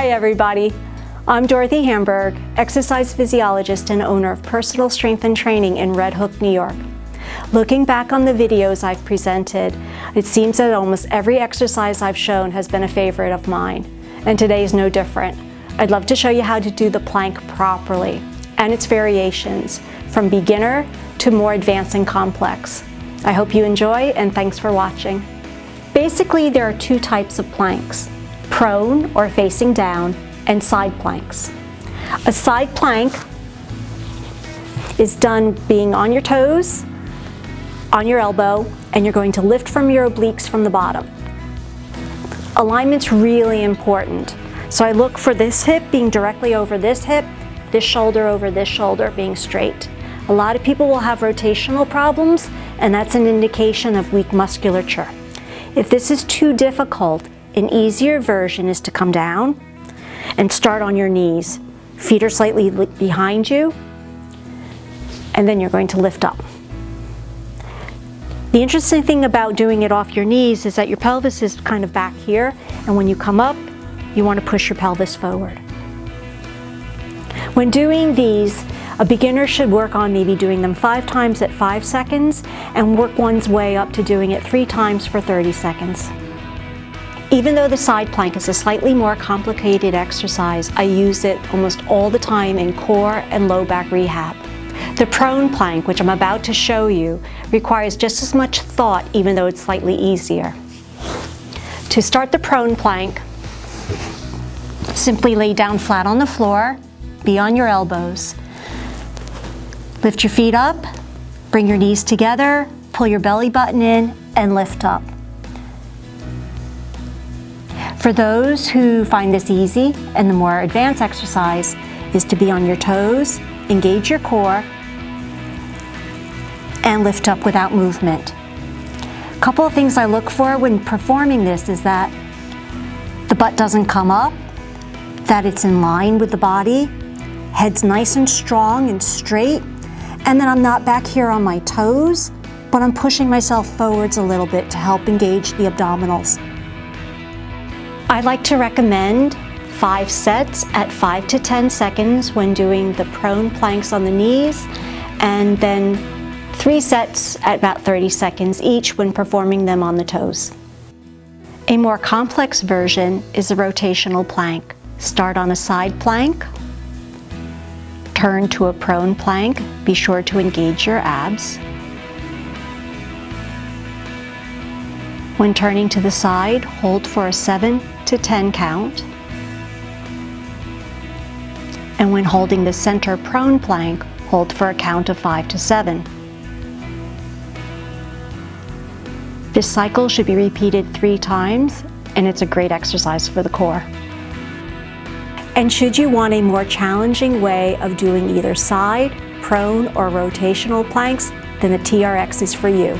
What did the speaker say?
Hi everybody, I'm Dorothy Hamburg, exercise physiologist and owner of Personal Strength and Training in Red Hook, New York. Looking back on the videos I've presented, it seems that almost every exercise I've shown has been a favorite of mine, and today is no different. I'd love to show you how to do the plank properly and its variations, from beginner to more advanced and complex. I hope you enjoy, and thanks for watching. Basically, there are two types of planks: prone or facing down, and side planks. A side plank is done being on your toes, on your elbow, and you're going to lift from your obliques from the bottom. Alignment's really important. So I look for this hip being directly over this hip, this shoulder over this shoulder being straight. A lot of people will have rotational problems, and that's an indication of weak musculature. If this is too difficult, an easier version is to come down and start on your knees. Feet are slightly behind you, and then you're going to lift up. The interesting thing about doing it off your knees is that your pelvis is kind of back here, and when you come up, you want to push your pelvis forward. When doing these, a beginner should work on maybe doing them 5 times at 5 seconds and work one's way up to doing it 3 times for 30 seconds. Even though the side plank is a slightly more complicated exercise, I use it almost all the time in core and low back rehab. The prone plank, which I'm about to show you, requires just as much thought, even though it's slightly easier. To start the prone plank, simply lay down flat on the floor, be on your elbows. Lift your feet up, bring your knees together, pull your belly button in, and lift up. For those who find this easy, and the more advanced exercise is to be on your toes, engage your core, and lift up without movement. A couple of things I look for when performing this is that the butt doesn't come up, that it's in line with the body, head's nice and strong and straight, and then I'm not back here on my toes, but I'm pushing myself forwards a little bit to help engage the abdominals. I like to recommend 5 sets at 5 to 10 seconds when doing the prone planks on the knees, and then 3 sets at about 30 seconds each when performing them on the toes. A more complex version is a rotational plank. Start on a side plank, turn to a prone plank, be sure to engage your abs. When turning to the side, hold for a 7 to 10 count. And when holding the center prone plank, hold for a count of 5 to 7. This cycle should be repeated 3 times, and it's a great exercise for the core. And should you want a more challenging way of doing either side, prone, or rotational planks, then the TRX is for you.